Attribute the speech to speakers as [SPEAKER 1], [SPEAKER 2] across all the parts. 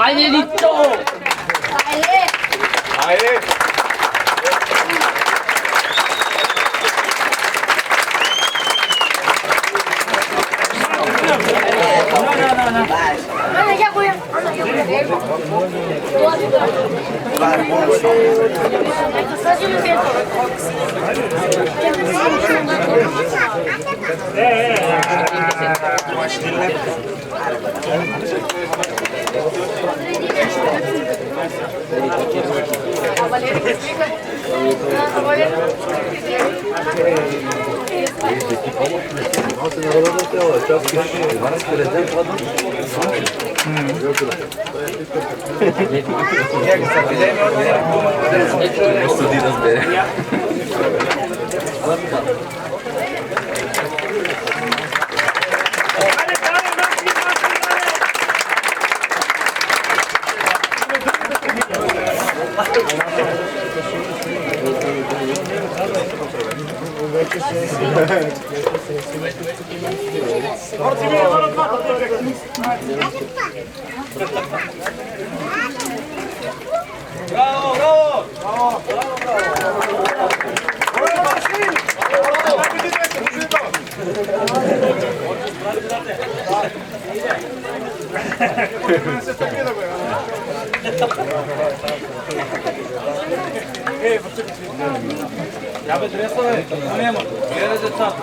[SPEAKER 1] Ajde, Lito!
[SPEAKER 2] Ajde! Bravo, bravo! Ja bez resove, nema, jer je sad.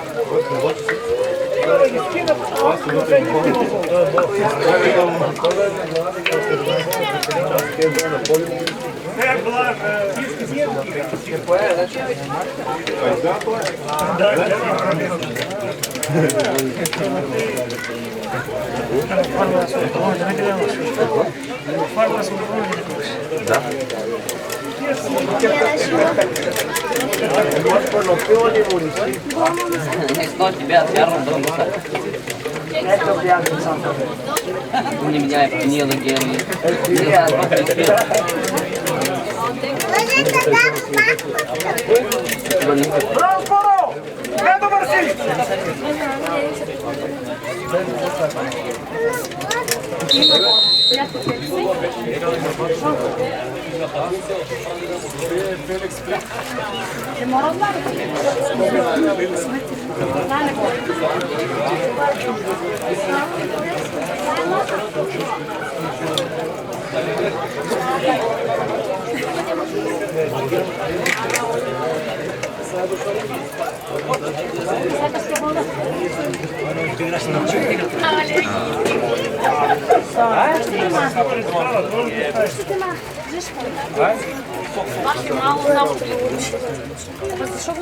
[SPEAKER 1] Не меняй, не легенды.
[SPEAKER 2] Браво! Не добър си!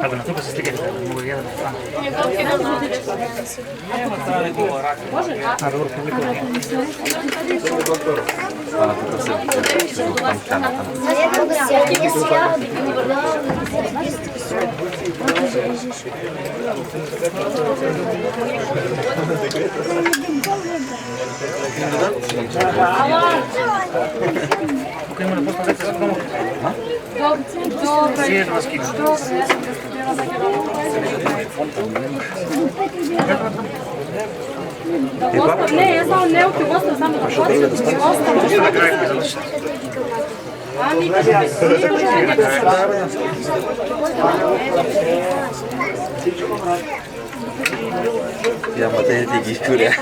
[SPEAKER 3] Ако на тук се стига, мога да ядам това. Добро, публикувам. Тук има да пусна деца за дома. Си е да възкина.
[SPEAKER 4] Не, ja sam ne upi gosta, samo da počnem, da je ostalo.
[SPEAKER 3] Пусна на края, кой завърши.
[SPEAKER 4] Ами, kaže mi, nije može njega sada.
[SPEAKER 5] Ja materite ги изчуря.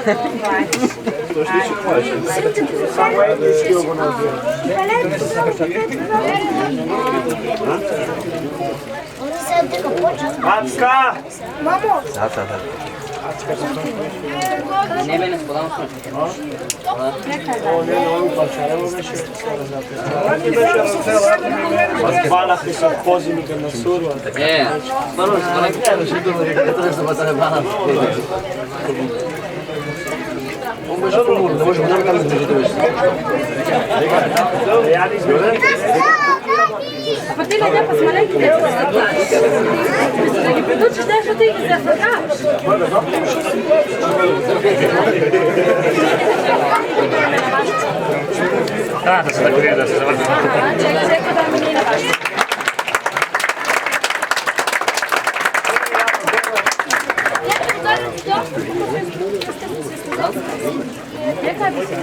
[SPEAKER 2] Мацка!
[SPEAKER 5] Да, да, да.
[SPEAKER 1] Не бе, не сподам с
[SPEAKER 2] Банахме се от позимите на Сурва.
[SPEAKER 1] Първо,
[SPEAKER 5] Он беше по-мурно, да може да там да бъдеш.
[SPEAKER 4] Pa ti ga lijepo smo neki da ćeš se plaći. Da gi predučiš nešto ti ih se svrkavaš.
[SPEAKER 3] Da se tako vidi da se završi.
[SPEAKER 4] Čekaj da mi nije na vašu. Jaka bi se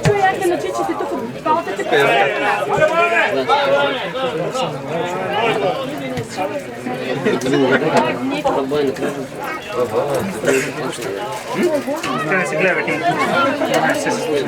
[SPEAKER 4] Чую, як я на чичі, ти тільки балтати
[SPEAKER 3] Kada se gleda ti, ona se sluša.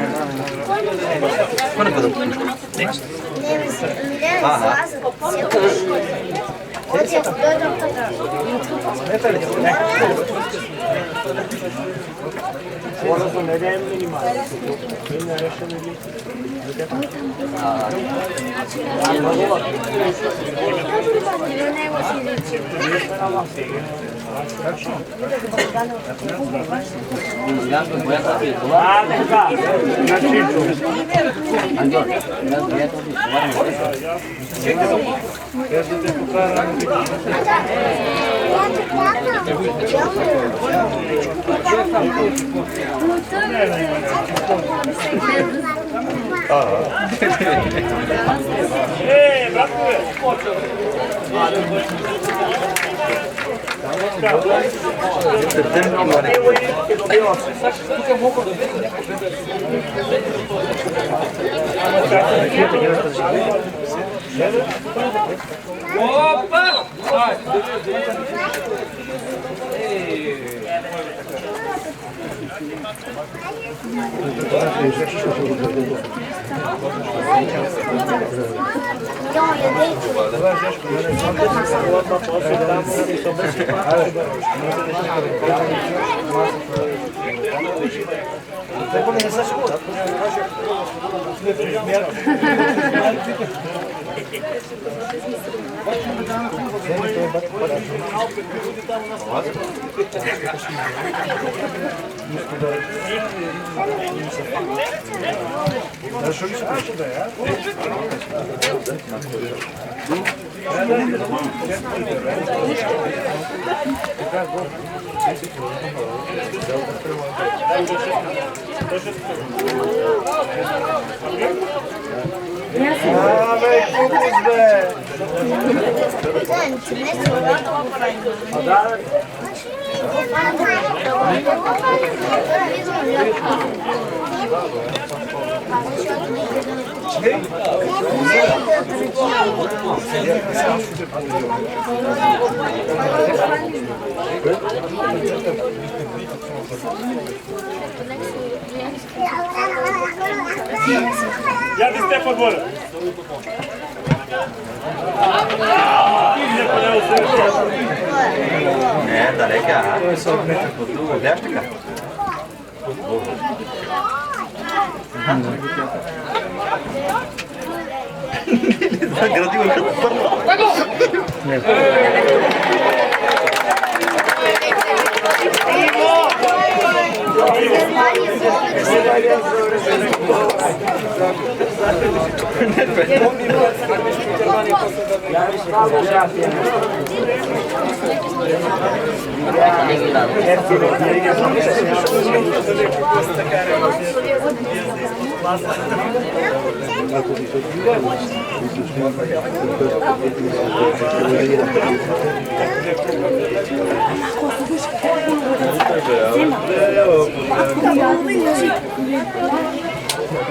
[SPEAKER 2] Опа! Ja ti ste podvore.
[SPEAKER 6] Ne, daleka. Gledaš tega? Gradivo je kot prvo.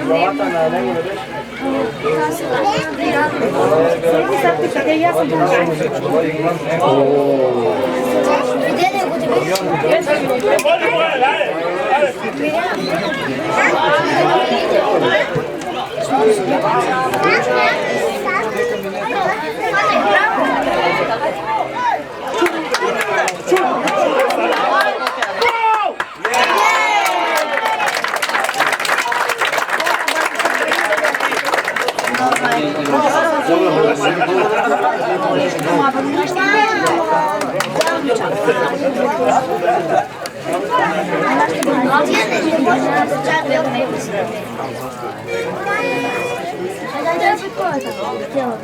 [SPEAKER 5] Главата на него не беше.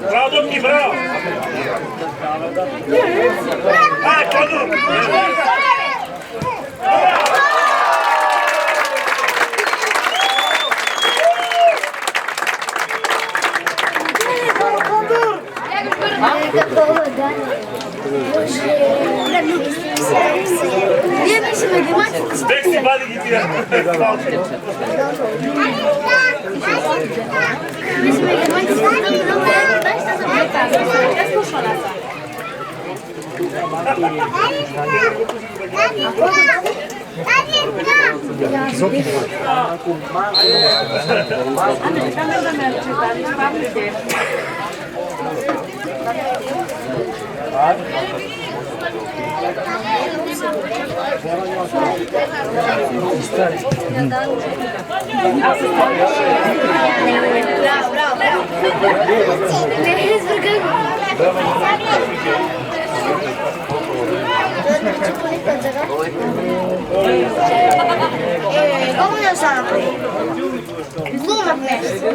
[SPEAKER 2] Bravo, Doki, bravo! Aj, Kodur! Спек си бади ги тия.
[SPEAKER 7] Помня сам. Глумак нещо.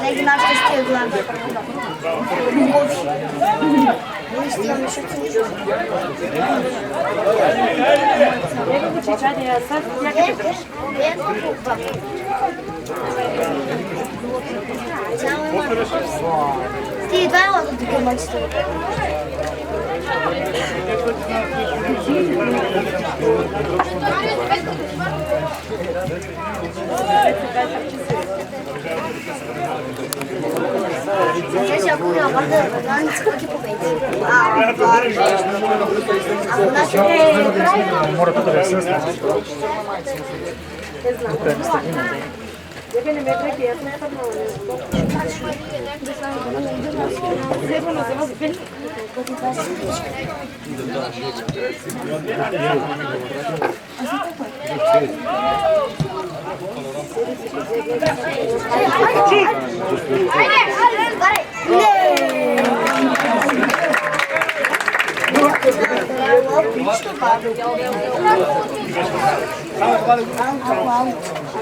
[SPEAKER 7] Леги нашите стия глава. Ти два лата тук мъчите. Сейчас я буду обладать ганцем, как и победить.
[SPEAKER 3] Мора тук да е със нас.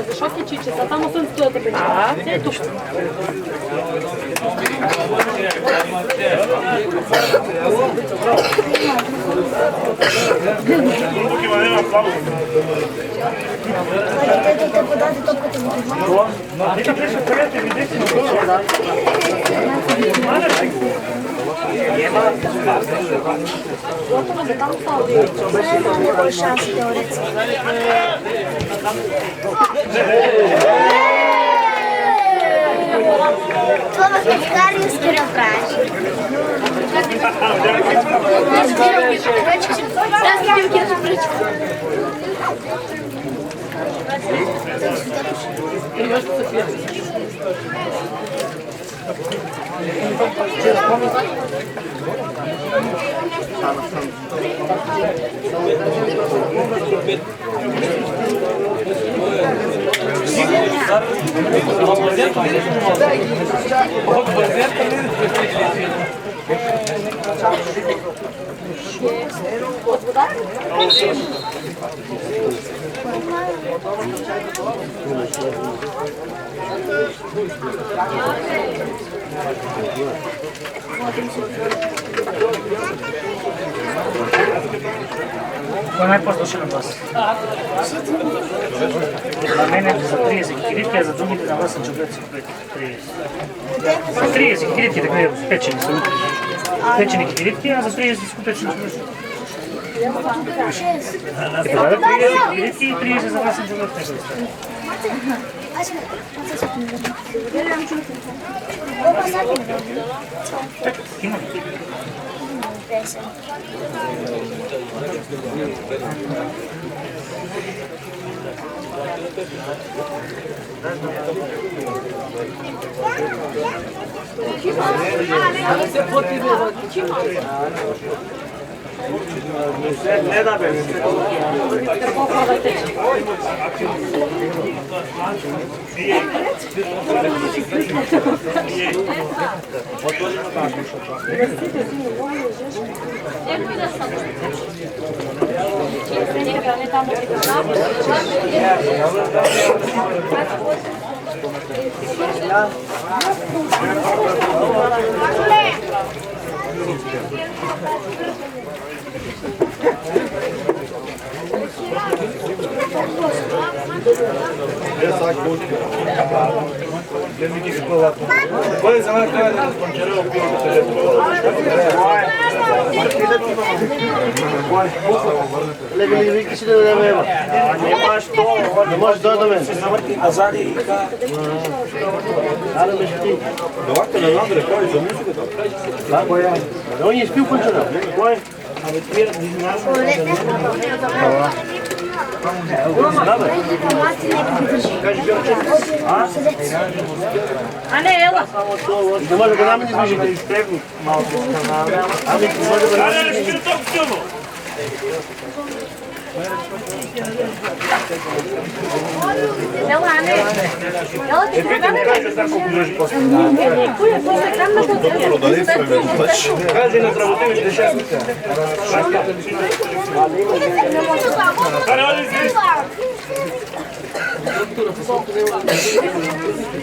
[SPEAKER 4] Защо ти чиче? Само съм стоята печата. Е, тук.
[SPEAKER 2] Тук има няма плавно. Нека беше където видите на това.
[SPEAKER 7] Шанси теоретски. Това в Пекариски направиш.
[SPEAKER 4] От вода?
[SPEAKER 3] Кой е най-по-слушен от вас? На мен за 30 килитки, а за другите на вас са чудеца 30. 30 килитки, така е печени са. Печени килитки, а за 30 са печени чудеца. И това е 30 килитки и 30 за вас са чудеца. Има ли?
[SPEAKER 2] Ne da be. Poi se no qua sconcerò più
[SPEAKER 5] Леви вики си да дадем.
[SPEAKER 2] Нема што,
[SPEAKER 5] Не може да дадем.
[SPEAKER 2] се заврти назад и
[SPEAKER 5] Ара ме ти.
[SPEAKER 6] Давайте на надре, кой за музиката?
[SPEAKER 5] Да, кой е? Он е спил кончено. Кой?
[SPEAKER 2] абе твир дизинаш.
[SPEAKER 4] А не, ела.
[SPEAKER 5] Не може да нам не движите.
[SPEAKER 2] Малко канал.
[SPEAKER 5] Ами, може да нам не движите.
[SPEAKER 4] Ела, а не. Ела, ти трябва да
[SPEAKER 2] Кажи за колко държи после.
[SPEAKER 4] Кој е после там на подсетка?
[SPEAKER 2] Кажи на работевите шестница.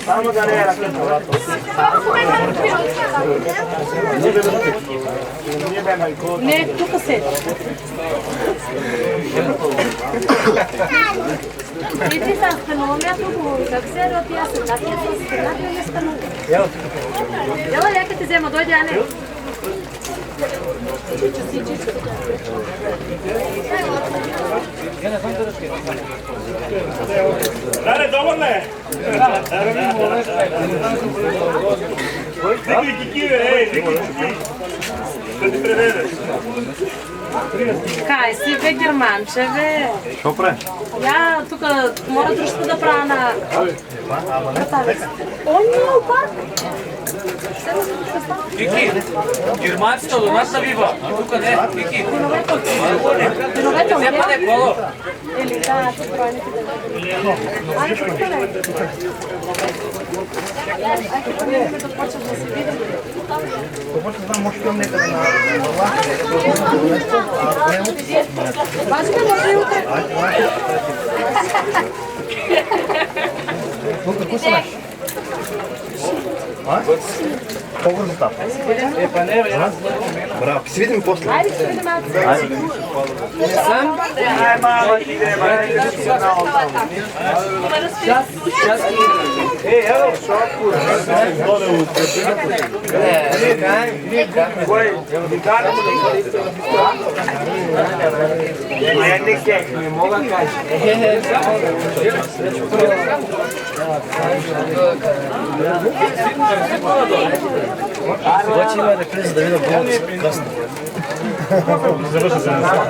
[SPEAKER 2] Само да не е ракета, брато.
[SPEAKER 4] Не, тука се. И ти са станува място, как се роти, аз съм так, аз съм стенати, не станува. Ела, ляка ти взема, дойде, а не.
[SPEAKER 2] Dale, dobarle! Викли кикиве, ей, викли кикиве. Да ти преведеш.
[SPEAKER 4] Кай си, бе, германче, бе.
[SPEAKER 5] Що пре?
[SPEAKER 4] Я тук мора дружко да правя на... Он има парк.
[SPEAKER 8] Вики, германците до нас са бива. Тук не, Вики.
[SPEAKER 4] Виновете
[SPEAKER 8] Не паде коло.
[SPEAKER 4] Или да, ти бройните да. Айде, тук не. Айде, да почваш да се видим.
[SPEAKER 3] Почва да знам, може да некъде на
[SPEAKER 4] Важно е, може и утре.
[SPEAKER 3] Какво се наш? Колко резултат?
[SPEAKER 5] Браво, ще се видим после.
[SPEAKER 4] Айде, ще видим аз.
[SPEAKER 2] Ай, мама, иде, бе, Ей, ево, шопку. Кой? Викар? Ай, не кек, не мога да кажа.
[SPEAKER 5] Обаче има рефлекс да видя колко късно.
[SPEAKER 3] Завърша се на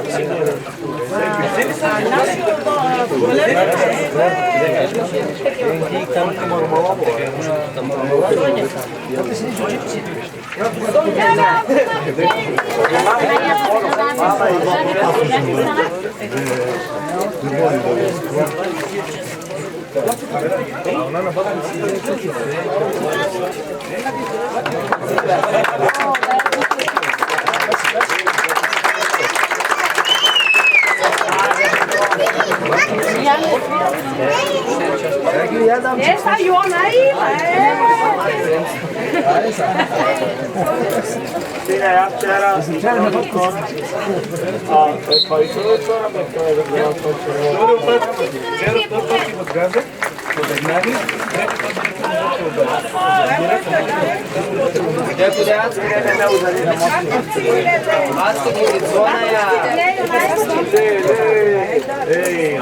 [SPEAKER 4] Oh, Esa i ona ima,
[SPEAKER 2] Sine, ja včera pa i to je čora, to je već od gaze, od egnani,
[SPEAKER 1] Deputați, care ne auză din Asta e zona aia.
[SPEAKER 2] Ei,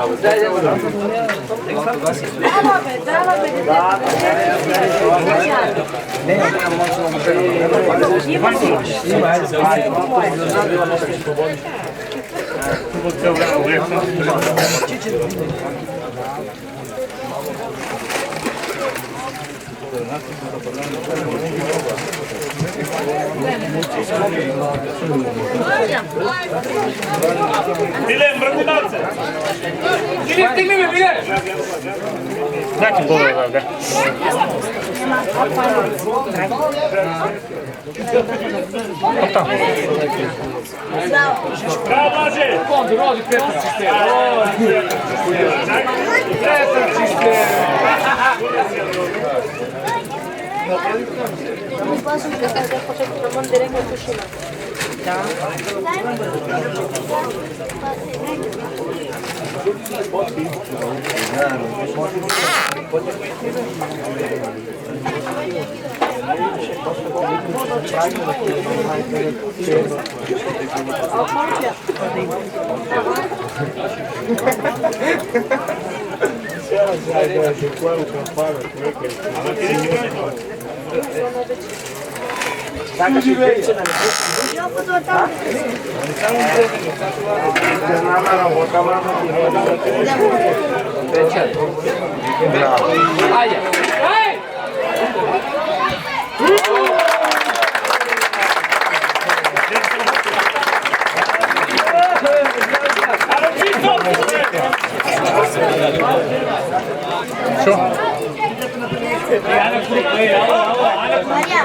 [SPEAKER 3] Dilem, brăgunață!
[SPEAKER 8] Stigni mi, bine!
[SPEAKER 3] Dați-mi bolul ăla, da. Bravo, Laže!
[SPEAKER 8] Kondi, rodi Petar Čister.
[SPEAKER 2] Petar Čister!
[SPEAKER 4] Nu poate să se facă așa că rămân direct în cușină. Da.
[SPEAKER 2] Dacă și vei,
[SPEAKER 4] Eu pot o dau.
[SPEAKER 8] Haide! Hai!
[SPEAKER 3] Što?
[SPEAKER 7] Maria,